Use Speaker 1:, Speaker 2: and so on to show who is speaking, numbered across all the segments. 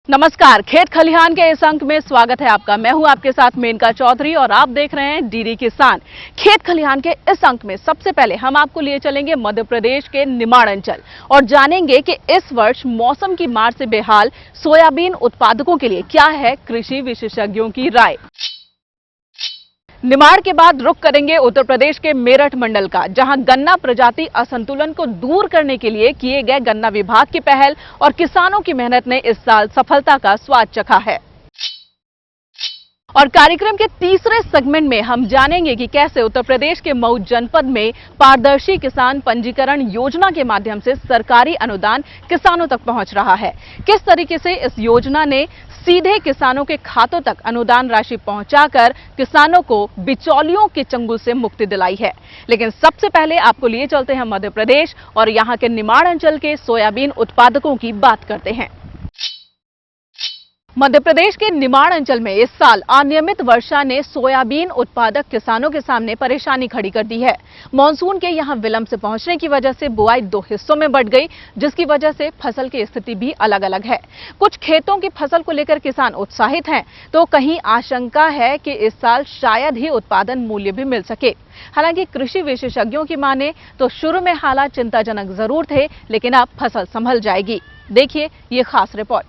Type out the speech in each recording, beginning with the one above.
Speaker 1: नमस्कार, खेत खलिहान के इस अंक में स्वागत है आपका। मैं हूं आपके साथ मेनका चौधरी और आप देख रहे हैं डीडी किसान। खेत खलिहान के इस अंक में सबसे पहले हम आपको लिए चलेंगे मध्य प्रदेश के निमाड़ अंचल और जानेंगे कि इस वर्ष मौसम की मार से बेहाल सोयाबीन उत्पादकों के लिए क्या है कृषि विशेषज्ञों की राय। निमाड़ के बाद रुख करेंगे उत्तर प्रदेश के मेरठ मंडल का, जहां गन्ना प्रजाति असंतुलन को दूर करने के लिए किए गए गन्ना विभाग की पहल और किसानों की मेहनत ने इस साल सफलता का स्वाद चखा है। और कार्यक्रम के तीसरे सेगमेंट में हम जानेंगे कि कैसे उत्तर प्रदेश के मऊ जनपद में पारदर्शी किसान पंजीकरण योजना के माध्यम से सरकारी अनुदान किसानों तक पहुंच रहा है। किस तरीके से इस योजना ने सीधे किसानों के खातों तक अनुदान राशि पहुंचाकर किसानों को बिचौलियों के चंगुल से मुक्ति दिलाई है। लेकिन सबसे पहले आपको लिए चलते हैं मध्य प्रदेश और यहां के निमाड़ अंचल के सोयाबीन उत्पादकों की बात करते हैं। मध्य प्रदेश के निमाड़ अंचल में इस साल अनियमित वर्षा ने सोयाबीन उत्पादक किसानों के सामने परेशानी खड़ी कर दी है। मानसून के यहां विलंब से पहुंचने की वजह से बुआई दो हिस्सों में बढ़ गई, जिसकी वजह से फसल की स्थिति भी अलग अलग है। कुछ खेतों की फसल को लेकर किसान उत्साहित हैं, तो कहीं आशंका है कि इस साल शायद ही उत्पादन मूल्य भी मिल सके। हालांकि कृषि विशेषज्ञों की माने तो शुरू में हालात चिंताजनक जरूर थे, लेकिन अब फसल संभल जाएगी। देखिए ये खास रिपोर्ट।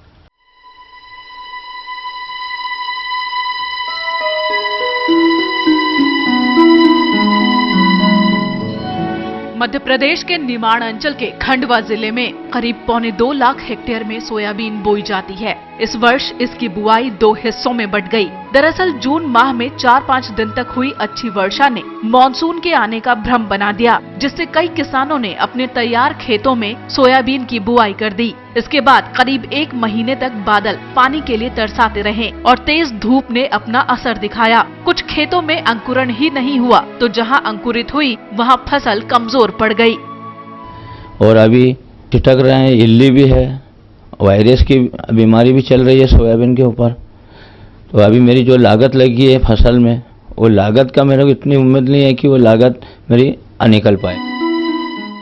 Speaker 1: मध्य प्रदेश के निमाड़ अंचल के खंडवा जिले में करीब 1.25 लाख हेक्टेयर में सोयाबीन बोई जाती है। इस वर्ष इसकी बुआई दो हिस्सों में बंट गई। दरअसल जून माह में 4-5 दिन तक हुई अच्छी वर्षा ने मानसून के आने का भ्रम बना दिया, जिससे कई किसानों ने अपने तैयार खेतों में सोयाबीन की बुआई कर दी। इसके बाद करीब 1 महीने तक बादल पानी के लिए तरसाते रहे और तेज धूप ने अपना असर दिखाया। कुछ खेतों में अंकुरण ही नहीं हुआ, तो जहां अंकुरित हुई वहां फसल कमजोर पड़ गई।
Speaker 2: और अभी छिटक रहे हैं, इल्ली भी है, वायरस की बीमारी भी चल रही है सोयाबीन के ऊपर। तो अभी मेरी जो लागत लगी है फसल में, वो लागत का मेरे को इतनी उम्मीद नहीं है कि वो लागत मेरी निकल पाए।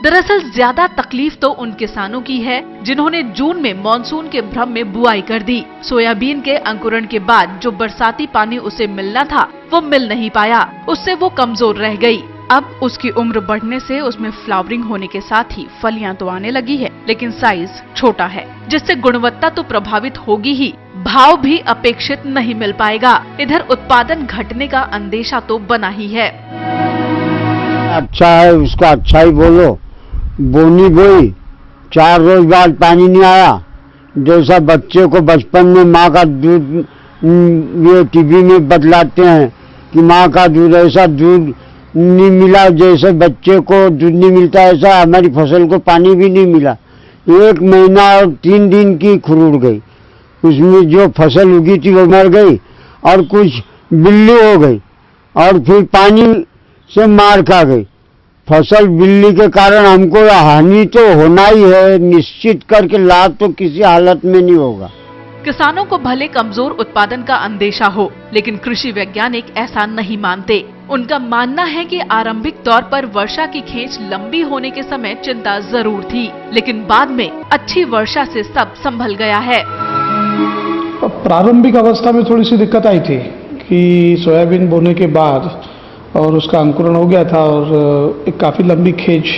Speaker 1: दरअसल ज्यादा तकलीफ तो उन किसानों की है जिन्होंने जून में मानसून के भ्रम में बुआई कर दी। सोयाबीन के अंकुरण के बाद जो बरसाती पानी उसे मिलना था वो मिल नहीं पाया, उससे वो कमजोर रह गई। अब उसकी उम्र बढ़ने से उसमें फ्लावरिंग होने के साथ ही फलियां तो आने लगी है, लेकिन साइज छोटा है, जिससे गुणवत्ता तो प्रभावित होगी ही, भाव भी अपेक्षित नहीं मिल पाएगा। इधर उत्पादन घटने का अंदेशा तो बना ही है।
Speaker 3: अच्छा है, उसका अच्छा ही बोलो। बोनी बोई, 4 रोज बाद पानी नहीं आया। जैसा बच्चे को बचपन में माँ का दूध ये टीवी में बतलाते हैं कि माँ का दूध, ऐसा दूध नहीं मिला। जैसे बच्चे को दूध नहीं मिलता, ऐसा हमारी फसल को पानी भी नहीं मिला। 1 महीना और 3 दिन की खुरुड़ गई। उसमें जो फसल उगी थी वो मर गई और कुछ बिल्ली हो गई और फिर पानी से मार खा गई। फसल बिल्ली के कारण हमको हानि तो होना ही है, निश्चित करके लाभ तो किसी हालत में नहीं होगा।
Speaker 1: किसानों को भले कमजोर उत्पादन का अंदेशा हो, लेकिन कृषि वैज्ञानिक ऐसा नहीं मानते। उनका मानना है कि आरंभिक तौर पर वर्षा की खेच लंबी होने के समय चिंता जरूर थी, लेकिन बाद में अच्छी वर्षा से सब संभल गया है।
Speaker 4: प्रारंभिक अवस्था में थोड़ी सी दिक्कत आई थी कि सोयाबीन बोने के बाद और उसका अंकुरण हो गया था और एक काफ़ी लंबी खेच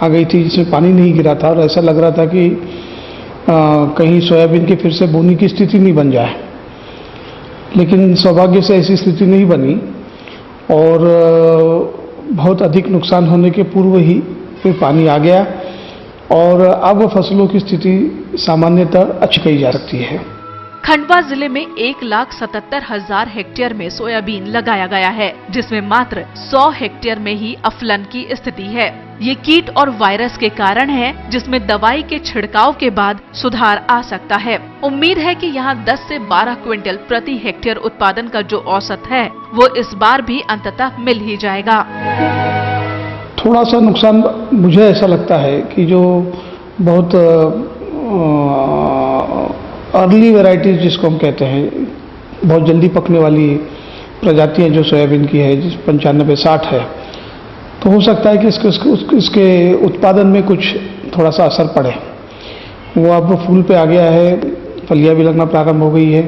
Speaker 4: आ गई थी जिसमें पानी नहीं गिरा था और ऐसा लग रहा था कि कहीं सोयाबीन की फिर से बोनी की स्थिति नहीं बन जाए। लेकिन सौभाग्य से ऐसी स्थिति नहीं बनी और बहुत अधिक नुकसान होने के पूर्व ही फिर पानी आ गया और अब फसलों की स्थिति सामान्यतः अच्छी कही जा सकती है।
Speaker 1: खंडवा जिले में 1,77,000 हेक्टेयर में सोयाबीन लगाया गया है, जिसमें मात्र 100 हेक्टेयर में ही अफलन की स्थिति है। ये कीट और वायरस के कारण है, जिसमें दवाई के छिड़काव के बाद सुधार आ सकता है। उम्मीद है कि यहाँ 10 से 12 क्विंटल प्रति हेक्टेयर उत्पादन का जो औसत है वो इस बार भी अंततः मिल ही जाएगा।
Speaker 4: थोड़ा सा नुकसान मुझे ऐसा लगता है कि जो बहुत अर्ली वैरायटीज जिसको हम कहते हैं, बहुत जल्दी पकने वाली प्रजातियां जो सोयाबीन की है, जिस 95-60 है, तो हो सकता है कि इसके उत्पादन में कुछ थोड़ा सा असर पड़े। वो अब फूल पे आ गया है, फलियाँ भी लगना प्रारंभ हो गई है,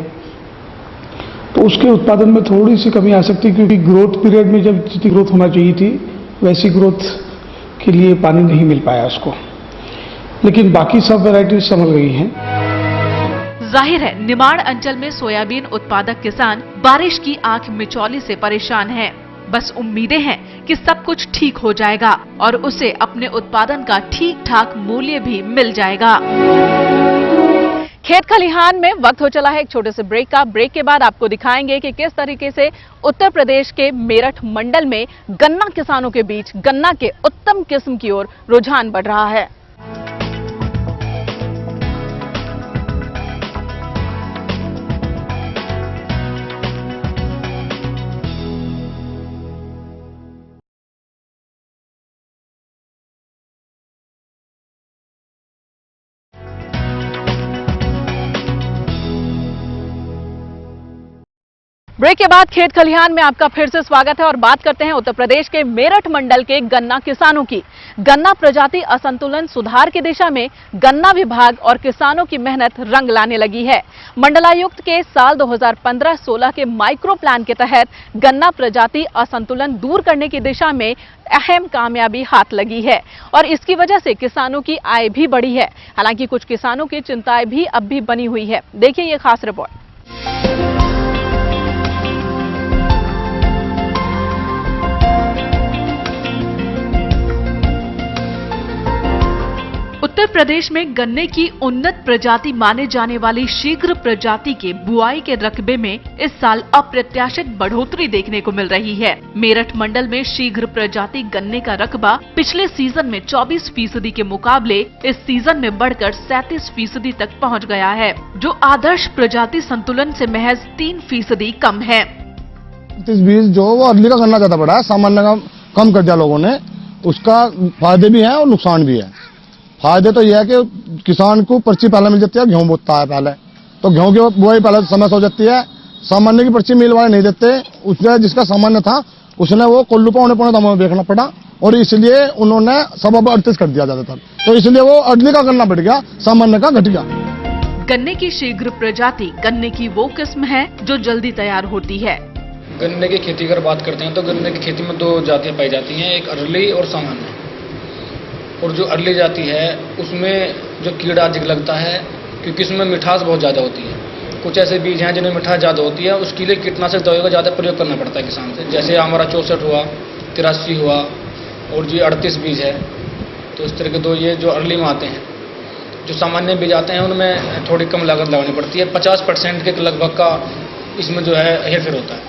Speaker 4: तो उसके उत्पादन में थोड़ी सी कमी आ सकती है, क्योंकि ग्रोथ पीरियड में जब जितनी ग्रोथ होना चाहिए थी वैसी ग्रोथ के लिए पानी नहीं मिल पाया उसको, लेकिन बाकी सब वैरायटी संभल गई हैं।
Speaker 1: जाहिर है निमाड़ अंचल में सोयाबीन उत्पादक किसान बारिश की आंख मिचौली से परेशान हैं। बस उम्मीदें हैं कि सब कुछ ठीक हो जाएगा और उसे अपने उत्पादन का ठीक ठाक मूल्य भी मिल जाएगा। खेत खलिहान में वक्त हो चला है एक छोटे से ब्रेक का। ब्रेक के बाद आपको दिखाएंगे कि किस तरीके से उत्तर प्रदेश के मेरठ मंडल में गन्ना किसानों के बीच गन्ना के उत्तम किस्म की ओर रुझान बढ़ रहा है। ब्रेक के बाद खेत खलिहान में आपका फिर से स्वागत है और बात करते हैं उत्तर प्रदेश के मेरठ मंडल के गन्ना किसानों की। गन्ना प्रजाति असंतुलन सुधार की दिशा में गन्ना विभाग और किसानों की मेहनत रंग लाने लगी है। मंडलायुक्त के साल 2015-16 के माइक्रो प्लान के तहत गन्ना प्रजाति असंतुलन दूर करने की दिशा में अहम कामयाबी हाथ लगी है और इसकी वजह से किसानों की आय भी बढ़ी है। हालांकि कुछ किसानों की चिंताएं भी अब भी बनी हुई है। देखिए ये खास रिपोर्ट। उत्तर प्रदेश में गन्ने की उन्नत प्रजाति माने जाने वाली शीघ्र प्रजाति के बुआई के रकबे में इस साल अप्रत्याशित बढ़ोतरी देखने को मिल रही है। मेरठ मंडल में शीघ्र प्रजाति गन्ने का रकबा पिछले सीजन में 24% के मुकाबले इस सीजन में बढ़कर 37% तक पहुंच गया है, जो आदर्श प्रजाति संतुलन से महज 3% कम है।
Speaker 5: इस बीज जो वो अगली का गन्ना ज्यादा बढ़ा है, सामान्य का कम कर दिया लोगों ने। उसका फायदे भी है और नुकसान भी है। फायदे तो यह है कि किसान को पर्ची पहले मिल जाती है, गेहूं बोता है पहले, तो गेहूं की बुआई पहले समय से हो जाती है। सामान्य की पर्ची मिल वाले नहीं देते, उसने जिसका सामान्य था उसने वो कोल्लू पौने दामों में बेचना पड़ा और इसलिए उन्होंने सब अब 38 कर दिया ज्यादातर, तो इसलिए वो अडली का गन्ना बढ़ गया, सामान्य का घट गया।
Speaker 1: गन्ने की शीघ्र प्रजाति गन्ने की वो किस्म है जो जल्दी तैयार होती है।
Speaker 6: गन्ने की खेती अगर बात करते हैं तो गन्ने की खेती में 2 जातियां पाई जाती हैं, एक अर्ली और सामान्य। और जो अर्ली जाती है उसमें जो कीड़ा अधिक लगता है, क्योंकि इसमें मिठास बहुत ज़्यादा होती है। कुछ ऐसे बीज हैं जिनमें मिठास ज़्यादा होती है, उसके लिए कीटनाशक दवाई का ज़्यादा प्रयोग करना पड़ता है किसान से। जैसे हमारा 64 हुआ, 83 हुआ और जी 38 बीज है, तो इस तरह के 2 ये जो अर्ली में आते हैं। जो सामान्य बीज आते हैं उनमें थोड़ी कम लागत लगानी पड़ती है। 50% के लगभग का इसमें जो है हेरफेर होता है।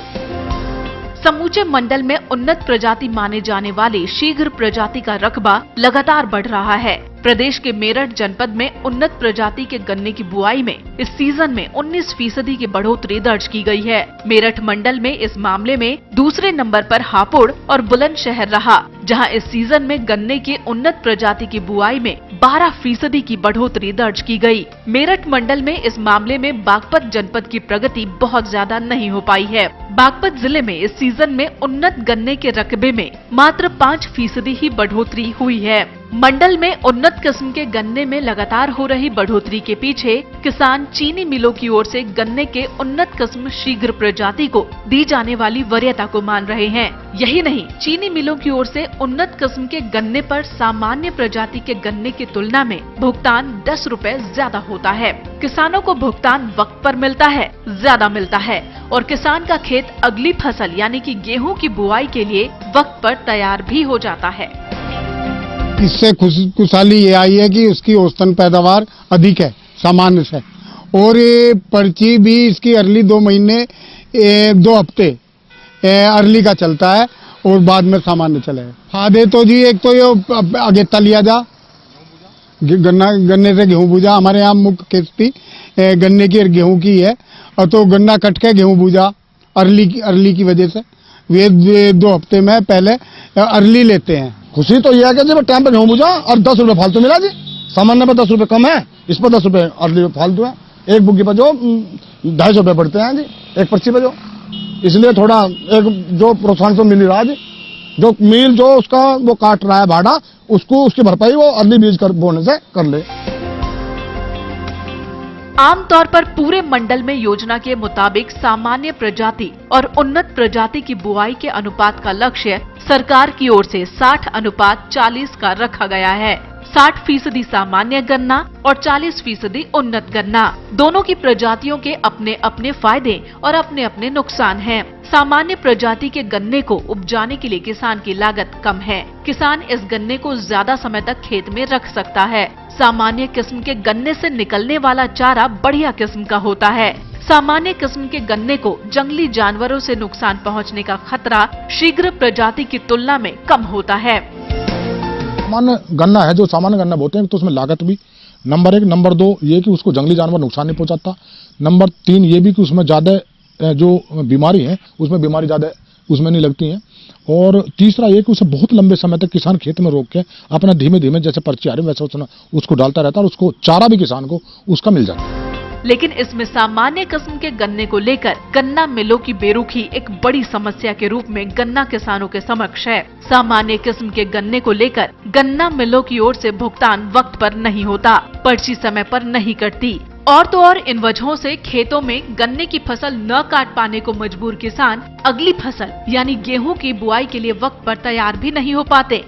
Speaker 1: समूचे मंडल में उन्नत प्रजाति माने जाने वाली शीघ्र प्रजाति का रकबा लगातार बढ़ रहा है। प्रदेश के मेरठ जनपद में उन्नत प्रजाति के गन्ने की बुआई में इस सीजन में 19% की बढ़ोतरी दर्ज की गई है। मेरठ मंडल में इस मामले में दूसरे नंबर पर हापुड़ और बुलंदशहर रहा, जहां इस सीजन में गन्ने की उन्नत प्रजाति की बुआई में 12% की बढ़ोतरी दर्ज की गई। मेरठ मंडल में इस मामले में बागपत जनपद की प्रगति बहुत ज्यादा नहीं हो पाई है। बागपत जिले में इस सीजन में उन्नत गन्ने के रकबे में मात्र 5% ही बढ़ोतरी हुई है। मंडल में उन्नत किस्म के गन्ने में लगातार हो रही बढ़ोतरी के पीछे किसान चीनी मिलों की ओर से गन्ने के उन्नत किस्म शीघ्र प्रजाति को दी जाने वाली वरीयता को मान रहे हैं। यही नहीं, चीनी मिलों की ओर से उन्नत किस्म के गन्ने पर सामान्य प्रजाति के गन्ने की तुलना में भुगतान 10 रुपए ज्यादा होता है। किसानों को भुगतान वक्त पर मिलता है, ज्यादा मिलता है और किसान का खेत अगली फसल यानी कि गेहूं की बुआई के लिए वक्त पर तैयार भी हो जाता है।
Speaker 5: इससे खुशहाली ये आई है कि उसकी औसतन पैदावार अधिक है सामान्य से, और ये पर्ची भी इसकी अर्ली 2 महीने 2 हफ्ते अर्ली का चलता है और बाद में सामान्य चलेगा। फायदे तो जी एक तो ये आगे तलिया जा गन्ने से गेहूं भूजा, हमारे यहाँ मुख्य खेती गन्ने की और गेहूं की है, और तो गन्ना कट के गेहूं भूजा अर्ली की वजह से वे 2 हफ्ते में पहले अर्ली लेते हैं। खुशी तो यह है कि जब टाइम पे गेहूं भूजा और 10 रुपये फालतू मिला जी। सामान्य पर 10 रुपये कम है, इस पर 10 रुपये अर्ली फालतू है। एक बुग्गी पर जो 250 रुपये पड़ते हैं जी, एक पर्ची पे जो, इसलिए थोड़ा एक जो प्रोत्साहन तो मिल ही रहा जी। जो मील जो उसका वो काट रहा है भाड़ा, उसको उसकी भरपाई वो अर्ली बीज कर बोने से कर ले।
Speaker 1: आमतौर पर पूरे मंडल में योजना के मुताबिक सामान्य प्रजाति और उन्नत प्रजाति की बुआई के अनुपात का लक्ष्य सरकार की ओर से 60:40 का रखा गया है। 60% सामान्य गन्ना और 40% उन्नत गन्ना। दोनों की प्रजातियों के अपने अपने फायदे और अपने अपने नुकसान हैं। सामान्य प्रजाति के गन्ने को उपजाने के लिए किसान की लागत कम है। किसान इस गन्ने को ज्यादा समय तक खेत में रख सकता है। सामान्य किस्म के गन्ने से निकलने वाला चारा बढ़िया किस्म का होता है। सामान्य किस्म के गन्ने को जंगली जानवरों से नुकसान पहुंचने का खतरा शीघ्र प्रजाति की तुलना में कम होता है।
Speaker 7: सामान्य गन्ना है, जो सामान्य गन्ना बोलते हैं, तो उसमें लागत भी नंबर 1, नंबर 2 ये कि उसको जंगली जानवर नुकसान नहीं पहुंचाता, नंबर 3 ये भी कि उसमें ज्यादा जो बीमारी है उसमें बीमारी ज्यादा उसमें नहीं लगती है, और तीसरा ये कि उसे बहुत लंबे समय तक किसान खेत में रोक के अपना धीमे धीमे जैसे पर्ची आ रही वैसे उसको डालता रहता है और उसको चारा भी किसान को उसका मिल जाता है।
Speaker 1: लेकिन इसमें सामान्य किस्म के गन्ने को लेकर गन्ना मिलों की बेरुखी एक बड़ी समस्या के रूप में गन्ना किसानों के समक्ष है। सामान्य किस्म के गन्ने को लेकर गन्ना मिलों की ओर से भुगतान वक्त पर नहीं होता, पर्ची समय पर नहीं कटती, और तो और इन वजहों से खेतों में गन्ने की फसल न काट पाने को मजबूर किसान अगली फसल यानी गेहूं की बुआई के लिए वक्त पर तैयार भी नहीं हो पाते।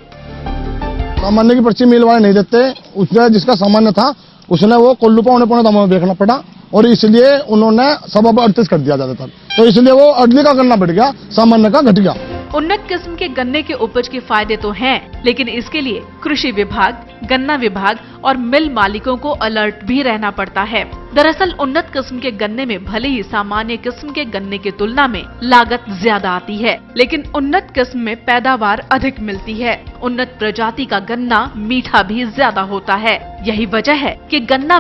Speaker 7: सामान्य की पर्ची मिल वाले नहीं देते, उसने जिसका सामान्य था उसने वो कोल्लू पौने दामों में बेचना पड़ा, और इसलिए उन्होंने सब अब 38 कर दिया ज्यादातर, तो इसलिए वो अडली का गन्ना बढ़ गया, सामान्य का घट गया।
Speaker 1: उन्नत किस्म के गन्ने के उपज के फायदे तो हैं, लेकिन इसके लिए कृषि विभाग, गन्ना विभाग और मिल मालिकों को अलर्ट भी रहना पड़ता है। दरअसल उन्नत किस्म के गन्ने में भले ही सामान्य किस्म के गन्ने की तुलना में लागत ज्यादा आती है, लेकिन उन्नत किस्म में पैदावार अधिक मिलती है। उन्नत प्रजाति का गन्ना मीठा भी ज्यादा होता है। यही वजह है कि गन्ना